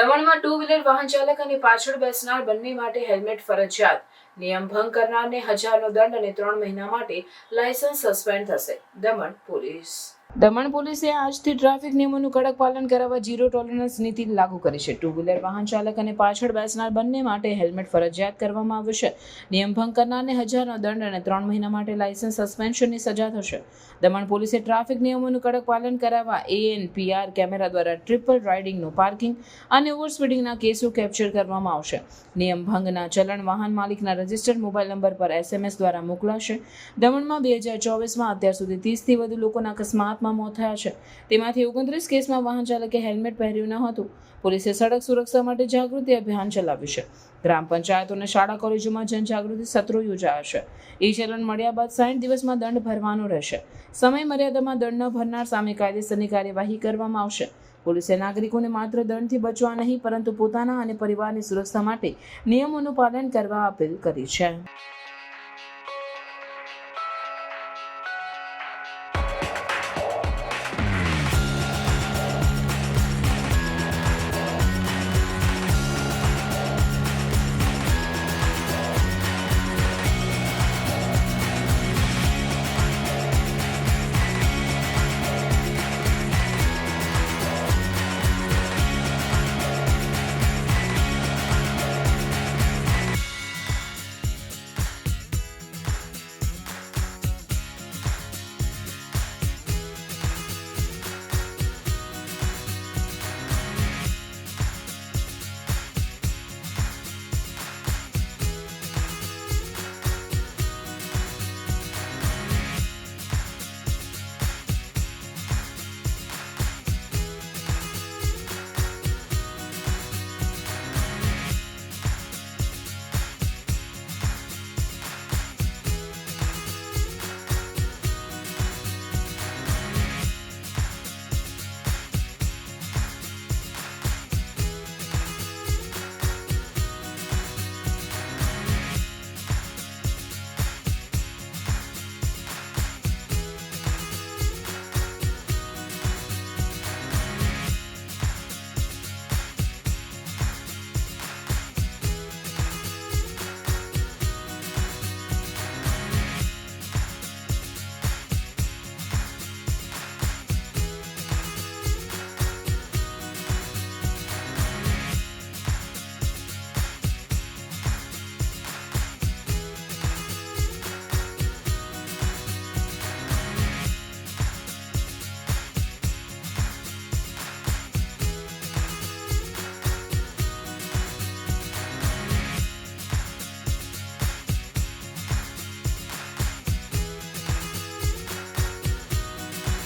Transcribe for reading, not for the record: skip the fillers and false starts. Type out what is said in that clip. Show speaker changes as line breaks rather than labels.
દમણમાં two wheeler વાહન ચાલક અને પાછળ બેસનાર બંને માટે હેલ્મેટ ફરજિયાત. નિયમ ભંગ કરનારને 1000નો દંડ અને 3 મહિના માટે લાયસન્સ સસ્પેન્ડ થશે. દમણ પોલીસે આજથી ટ્રાફિક નિયમોનું કડક પાલન કરાવવા ઝીરો ટોલરન્સ નીતિ લાગુ કરી છે. ટુ વ્હીલર વાહન ચાલક અને પાછળ બેસનાર બંને માટે હેલ્મેટ ફરજિયાત કરવામાં આવ્યું છે. નિયમ ભંગ કરનારને 1000નો દંડ અને 3 મહિના માટે લાયસન્સ સસ્પેન્શનની સજા થશે. દમણ પોલીસે ટ્રાફિક નિયમોનું કડક પાલન કરાવવા ANPR કેમેરા દ્વારા ટ્રિપલ રાઇડિંગનું પાર્કિંગ અને ઓવરસ્પીડિંગના કેસો કેપ્ચર કરવામાં આવશે. નિયમ ભંગના ચલણ વાહન માલિકના રજિસ્ટર્ડ મોબાઈલ નંબર પર SMS દ્વારા મોકલાશે. દમણમાં 2024માં અત્યાર સુધી 30થી વધુ લોકોના અકસ્માતમાં મોત થયા છે. તેમાંથી 29 કેસમાં વાહન ચાલકે હેલ્મેટ પહેર્યું ન હતું. પોલીસે સડક સુરક્ષા માટે જાગૃતિ અભિયાન ચલાવ્યું છે. ગ્રામ પંચાયતો અને શાળા કોલેજોમાં જનજાગૃતિ સત્રો યોજાયા છે. ચલણ મળ્યા બાદ 60 દિવસમાં દંડ ભરવાનો રહેશે. સમય મર્યાદામાં દંડ ન ભરનાર સામે કાયદેસરની કાર્યવાહી કરવામાં આવશે. પોલીસે નાગરિકોને માત્ર દંડથી બચવા નહીં પરંતુ પોતાના અને પરિવારની સુરક્ષા માટે નિયમોનું પાલન કરવા અપીલ કરી છે.